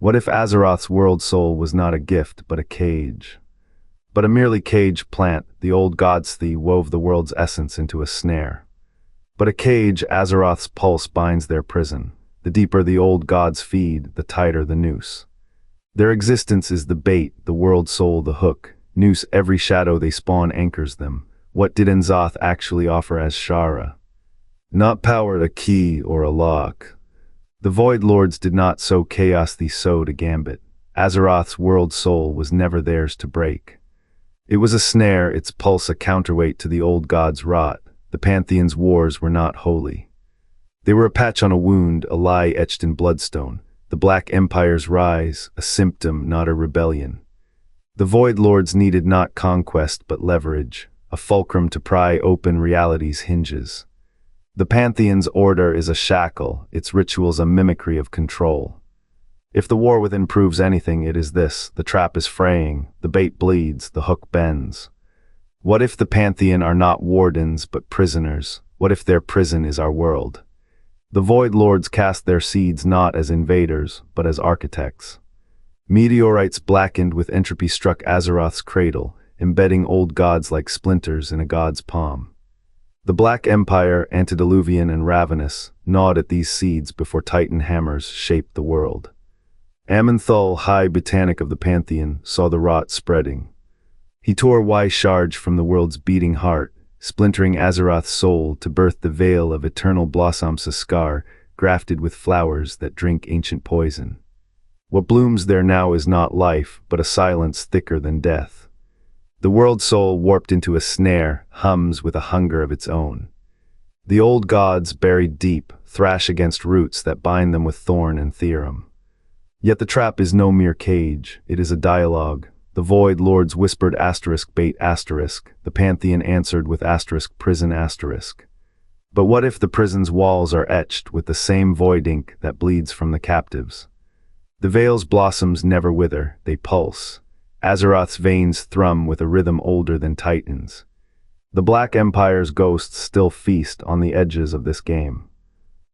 What if Azeroth's world soul was not a gift, but a cage? But a merely cage plant, the old Godsthy wove the world's essence into a snare. But a cage, Azeroth's pulse binds their prison. The deeper the old gods feed, the tighter the noose. Their existence is the bait, the world soul the hook. Noose every shadow they spawn anchors them. What did Zoth actually offer as Shara? Not power, a key or a lock. The Void Lords did not sow chaos, they sowed a gambit. Azeroth's world soul was never theirs to break. It was a snare, its pulse a counterweight to the old gods' rot. The Pantheon's wars were not holy. They were a patch on a wound, a lie etched in bloodstone. The Black Empire's rise, a symptom, not a rebellion. The Void Lords needed not conquest but leverage, a fulcrum to pry open reality's hinges. The Pantheon's order is a shackle, its rituals a mimicry of control. If the war within proves anything, it is this: the trap is fraying, the bait bleeds, the hook bends. What if the Pantheon are not wardens but prisoners? What if their prison is our world? The Void Lords cast their seeds not as invaders, but as architects. Meteorites blackened with entropy struck Azeroth's cradle, embedding old gods like splinters in a god's palm. The Black Empire, antediluvian and ravenous, gnawed at these seeds before Titan hammers shaped the world. Aman'Thul, high botanic of the Pantheon, saw the rot spreading. He tore Shaarj from the world's beating heart, splintering Azeroth's soul to birth the veil of eternal blossom Saskar, grafted with flowers that drink ancient poison. What blooms there now is not life, but a silence thicker than death. The world soul, warped into a snare, hums with a hunger of its own. The old gods, buried deep, thrash against roots that bind them with thorn and theorem. Yet the trap is no mere cage, it is a dialogue. The Void Lords whispered *bait*, the Pantheon answered with *prison*. But what if the prison's walls are etched with the same void ink that bleeds from the captives? The veil's blossoms never wither, they pulse. Azeroth's veins thrum with a rhythm older than Titan's. The Black Empire's ghosts still feast on the edges of this game.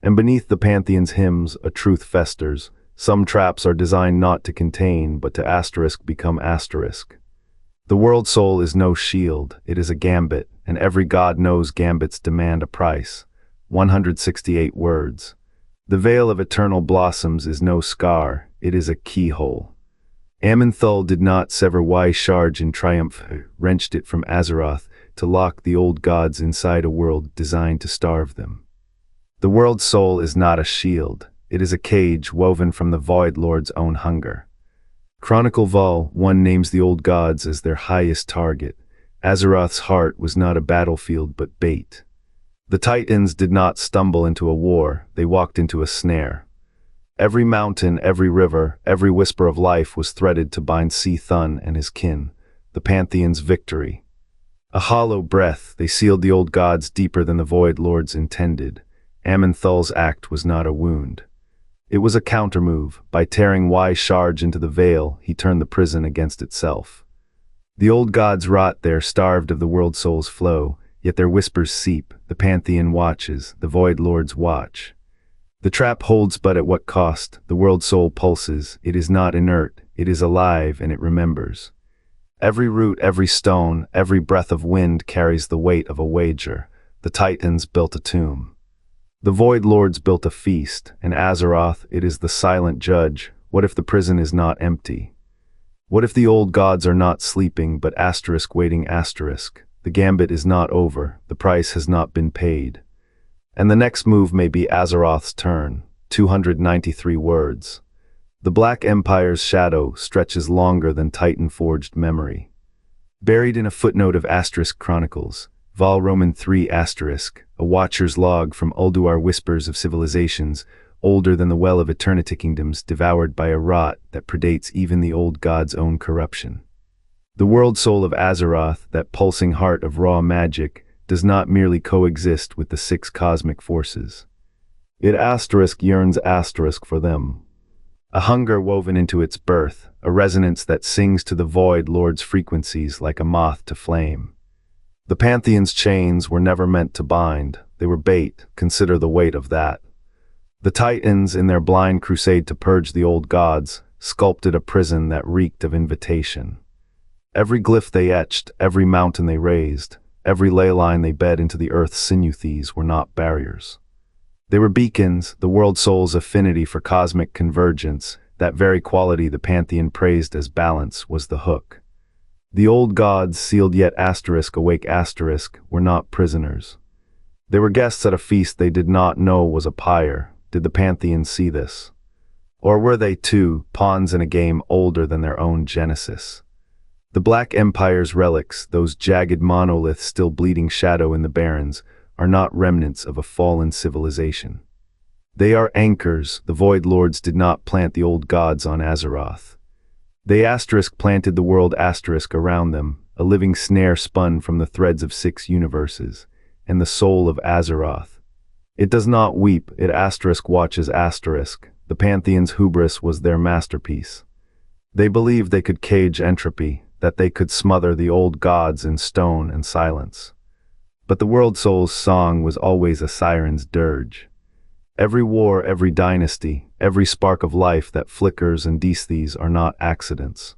And beneath the Pantheon's hymns, a truth festers. Some traps are designed not to contain, but to become asterisk. The world soul is no shield, it is a gambit, and every god knows gambits demand a price. 168 words. The veil of eternal blossoms is no scar, it is a keyhole. Aman'Thul did not sever Shaarj in triumph, wrenched it from Azeroth to lock the old gods inside a world designed to starve them. The world soul is not a shield. It is a cage woven from the Void Lord's own hunger. Chronicle Vol. 1 names the old gods as their highest target. Azeroth's heart was not a battlefield but bait. The Titans did not stumble into a war, they walked into a snare. Every mountain, every river, every whisper of life was threaded to bind Zoth Thun and his kin, the Pantheon's victory. A hollow breath, they sealed the old gods deeper than the Void Lords intended. Aman'Thul's act was not a wound. It was a countermove. By tearing Shaarj into the veil, he turned the prison against itself. The old gods rot there, starved of the world soul's flow, yet their whispers seep. The Pantheon watches, the Void Lords watch. The trap holds, but at what cost? The world soul pulses. It is not inert, it is alive, and it remembers. Every root, every stone, every breath of wind carries the weight of a wager. The Titans built a tomb. The Void Lords built a feast, and Azeroth, it is the silent judge. What if the prison is not empty? What if the old gods are not sleeping, but waiting? The gambit is not over, the price has not been paid. And the next move may be Azeroth's turn. 293 words. The Black Empire's shadow stretches longer than Titan-forged memory. Buried in a footnote of Chronicles, Vol. Roman 3 *, a watcher's log from Ulduar, whispers of civilizations, older than the well of eternity, kingdoms devoured by a rot that predates even the old god's own corruption. The world soul of Azeroth, that pulsing heart of raw magic, does not merely coexist with the 6 cosmic forces. It yearns for them. A hunger woven into its birth, a resonance that sings to the Void Lord's frequencies like a moth to flame. The Pantheon's chains were never meant to bind, they were bait, consider the weight of that. The Titans, in their blind crusade to purge the old gods, sculpted a prison that reeked of invitation. Every glyph they etched, every mountain they raised, every ley line they bed into the earth's sinew thieves were not barriers. They were beacons, the world soul's affinity for cosmic convergence, that very quality the pantheon praised as balance, was the hook. The old gods, sealed yet awake were not prisoners. They were guests at a feast they did not know was a pyre. Did the pantheon see this? Or were they, too, pawns in a game older than their own genesis? The Black Empire's relics, those jagged monoliths still bleeding shadow in the barrens, are not remnants of a fallen civilization. They are anchors. The Void Lords did not plant the old gods on Azeroth. They planted the world around them, a living snare spun from the threads of 6 universes, and the soul of Azeroth. It does not weep, it watches . The Pantheon's hubris was their masterpiece. They believed they could cage entropy, that they could smother the old gods in stone and silence. But the world soul's song was always a siren's dirge. Every war, every dynasty, every spark of life that flickers and dies are not accidents.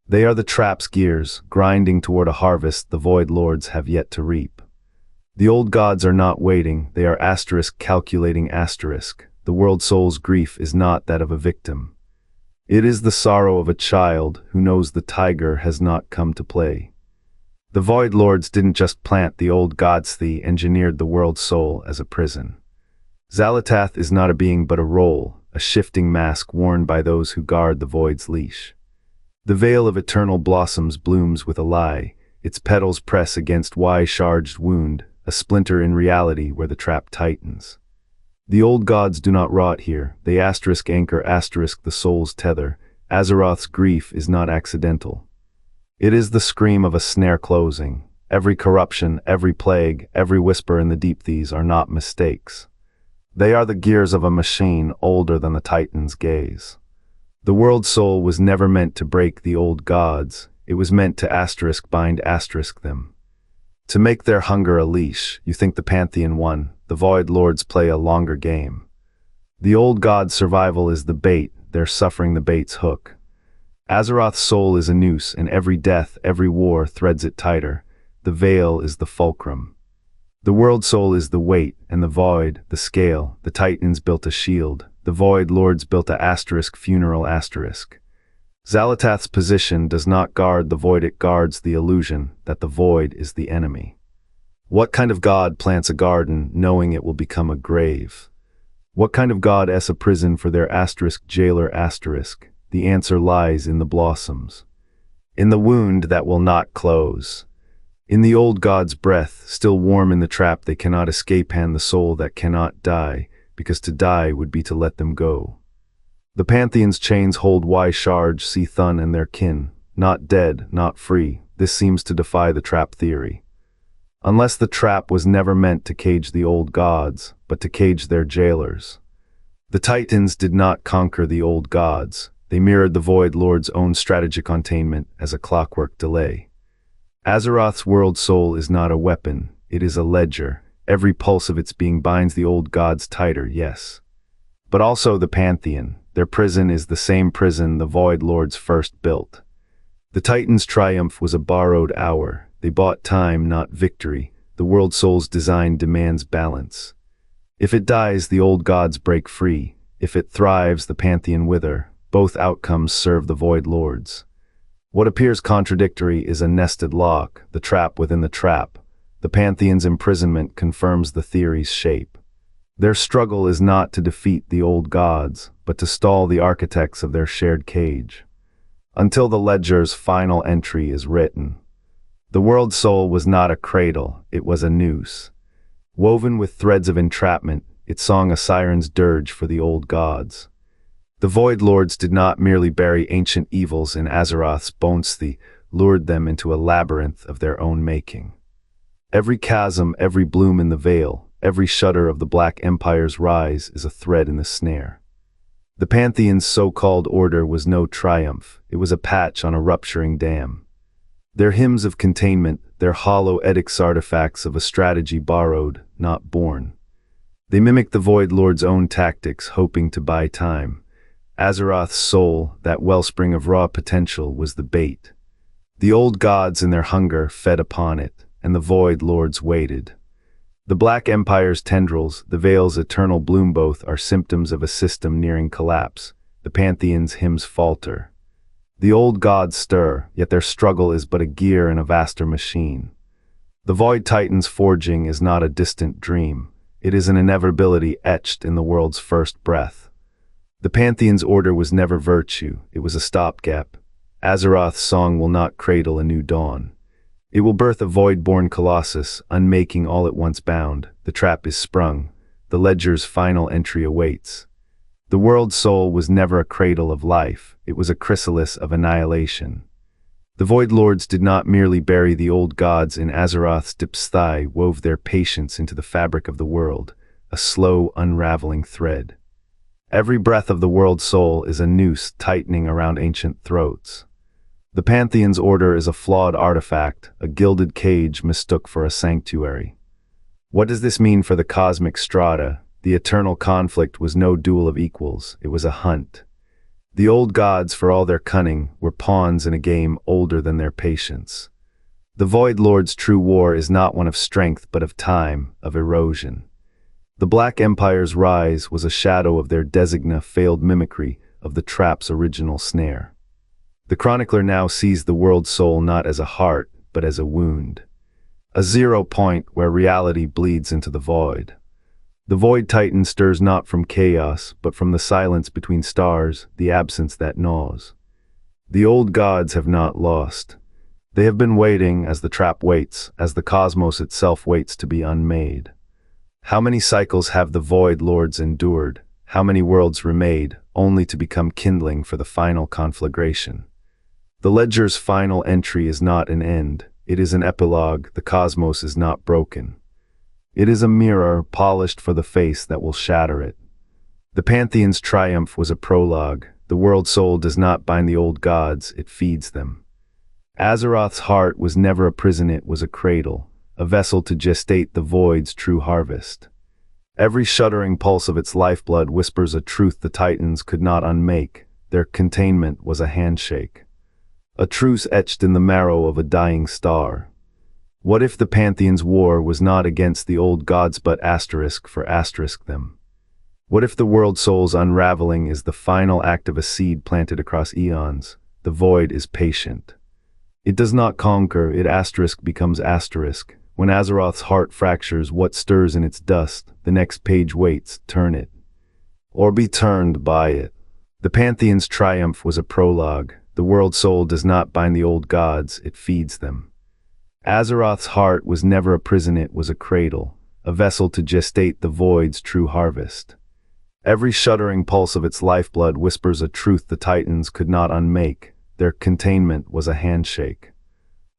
They are the trap's gears, grinding toward a harvest the Void Lords have yet to reap. The old gods are not waiting, they are calculating . The world soul's grief is not that of a victim. It is the sorrow of a child who knows the tiger has not come to play. The Void Lords didn't just plant the old gods, they engineered the world soul as a prison. Xal'atath is not a being but a role, a shifting mask worn by those who guard the void's leash. The veil of eternal blossoms blooms with a lie, its petals press against charged wound, a splinter in reality where the trap tightens. The old gods do not rot here, they anchor the soul's tether. Azeroth's grief is not accidental. It is the scream of a snare closing. Every corruption, every plague, every whisper in the deep these are not mistakes. They are the gears of a machine older than the Titan's gaze. The world soul was never meant to break the old gods, it was meant to bind them. To make their hunger a leash, you think the Pantheon won, the Void Lords play a longer game. The old gods' survival is the bait, their suffering the bait's hook. Azeroth's soul is a noose, and every death, every war threads it tighter. The veil is the fulcrum. The world soul is the weight, and the void, the scale. The Titans built a shield, the Void Lords built a funeral . Xal'atath's position does not guard the void, it guards the illusion that the void is the enemy. What kind of god plants a garden knowing it will become a grave? What kind of god a prison for their jailer ? The answer lies in the blossoms. In the wound that will not close. In the old god's breath, still warm in the trap they cannot escape, the soul that cannot die, because to die would be to let them go. The Pantheon's chains hold Shaarj, Zoth Thun and their kin, not dead, not free. This seems to defy the trap theory. Unless the trap was never meant to cage the old gods, but to cage their jailers. The Titans did not conquer the old gods, they mirrored the Void Lord's own strategic containment as a clockwork delay. Azeroth's world soul is not a weapon, it is a ledger. Every pulse of its being binds the old gods tighter, yes. But also the Pantheon. Their prison is the same prison the Void Lords first built. The Titan's triumph was a borrowed hour. They bought time, not victory. The world soul's design demands balance. If it dies, the old gods break free. If it thrives, the Pantheon wither. Both outcomes serve the Void Lords. What appears contradictory is a nested lock, the trap within the trap. The Pantheon's imprisonment confirms the theory's shape. Their struggle is not to defeat the old gods, but to stall the architects of their shared cage. Until the ledger's final entry is written. The world soul was not a cradle, it was a noose. Woven with threads of entrapment, it sung a siren's dirge for the old gods. The Void Lords did not merely bury ancient evils in Azeroth's bones, they lured them into a labyrinth of their own making. Every chasm, every bloom in the veil, every shudder of the Black Empire's rise is a thread in the snare. The Pantheon's so-called order was no triumph, it was a patch on a rupturing dam. Their hymns of containment, their hollow edicts artifacts of a strategy borrowed, not born. They mimicked the Void Lord's own tactics, hoping to buy time. Azeroth's soul, that wellspring of raw potential, was the bait. The old gods in their hunger fed upon it, and the Void Lords waited. The Black Empire's tendrils, the Veil's eternal bloom, both are symptoms of a system nearing collapse. The Pantheon's hymns falter. The old gods stir, yet their struggle is but a gear in a vaster machine. The Void Titan's forging is not a distant dream. It is an inevitability etched in the world's first breath. The Pantheon's order was never virtue, it was a stopgap. Azeroth's song will not cradle a new dawn. It will birth a void-born colossus, unmaking all it once bound. The trap is sprung. The ledger's final entry awaits. The world's soul was never a cradle of life, it was a chrysalis of annihilation. The Void Lords did not merely bury the old gods in Azeroth's depths, they wove their patience into the fabric of the world, a slow, unraveling thread. Every breath of the world's soul is a noose tightening around ancient throats. The Pantheon's order is a flawed artifact, a gilded cage mistook for a sanctuary. What does this mean for the cosmic strata? The eternal conflict was no duel of equals, it was a hunt. The old gods, for all their cunning, were pawns in a game older than their patience. The Void Lord's true war is not one of strength but of time, of erosion. The Black Empire's rise was a shadow of their designa failed mimicry of the trap's original snare. The chronicler now sees the world's soul not as a heart, but as a wound. A 0 point where reality bleeds into the void. The Void Titan stirs not from chaos, but from the silence between stars, the absence that gnaws. The old gods have not lost. They have been waiting as the trap waits, as the cosmos itself waits to be unmade. How many cycles have the Void Lords endured? How many worlds remade, only to become kindling for the final conflagration? The ledger's final entry is not an end, it is an epilogue. The cosmos is not broken. It is a mirror polished for the face that will shatter it. The Pantheon's triumph was a prologue. The world soul does not bind the old gods, it feeds them. Azeroth's heart was never a prison, it was a cradle, a vessel to gestate the void's true harvest. Every shuddering pulse of its lifeblood whispers a truth the Titans could not unmake. Their containment was a handshake. A truce etched in the marrow of a dying star. What if the Pantheon's war was not against the old gods but asterisk for asterisk them? What if the world soul's unraveling is the final act of a seed planted across eons? The void is patient. It does not conquer, it asterisk becomes asterisk. When Azeroth's heart fractures, what stirs in its dust? The next page waits, turn it. Or be turned by it. The Pantheon's triumph was a prologue. The world soul does not bind the old gods, it feeds them. Azeroth's heart was never a prison, it was a cradle, a vessel to gestate the void's true harvest. Every shuddering pulse of its lifeblood whispers a truth the Titans could not unmake. Their containment was a handshake.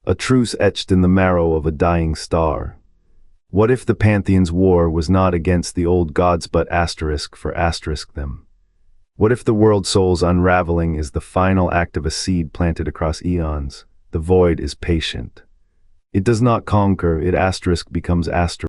A truce etched in the marrow of a dying star. What if the Pantheon's war was not against the old gods but asterisk for asterisk them? What if the world soul's unraveling is the final act of a seed planted across eons? The void is patient. It does not conquer, it asterisk becomes asterisk.